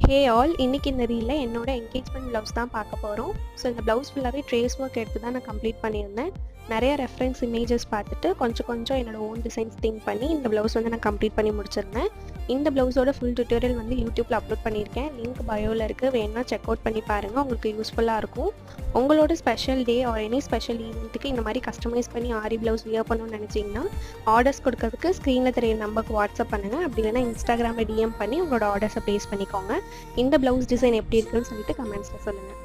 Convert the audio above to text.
Hey all, இன்னைக்கு இந்த ரீலில் என்னோட என்கேஜ்மெண்ட் ப்ளவுஸ் தான் பார்க்க போகிறோம். ஸோ இந்த ப்ளவுஸ் ஃபுல்லாகவே ட்ரேஸ் ஒர்க் எடுத்து தான் நான் கம்ப்ளீட் பண்ணியிருந்தேன். நிறைய ரெஃபரன்ஸ் இமேஜஸ் பார்த்துட்டு கொஞ்சம் என்னோட ஓன் டிசைன்ஸ் திங்க் பண்ணி இந்த ப்ளவுஸ் வந்து நான் கம்ப்ளீட் பண்ணி முடிச்சிருந்தேன். இந்த ப்ளவுஸோட ஃபுல் டியூட்டோரியல் வந்து யூடியூப்பில் அப்லோட் பண்ணியிருக்கேன். லிங்க் பயோவில் இருக்குது, வேணும்னா செக் அவுட் பண்ணி பாருங்கள், உங்களுக்கு யூஸ்ஃபுல்லாக இருக்கும். உங்களோட special day or any special ஈவெண்ட்டுக்கு இந்த மாதிரி கஸ்டமைஸ் பண்ணி ஆரி ப்ளவுஸ் வியர் பண்ணணும்னு நினச்சிங்கன்னா ஆர்டர்ஸ் கொடுக்கறதுக்கு ஸ்க்ரீனில் தெரிய நம்பருக்கு வாட்ஸ்அப் பண்ணுங்கள். அப்படி இல்லைனா இன்ஸ்டாகிராமில் டிஎம் பண்ணி உங்களோட ஆர்டர்ஸை ப்ளேஸ் பண்ணிக்கோங்க. இந்த ப்ளவுஸ் டிசைன் எப்படி இருக்குன்னு சொல்லிட்டு கமெண்ட்ஸில் சொல்லுங்கள்.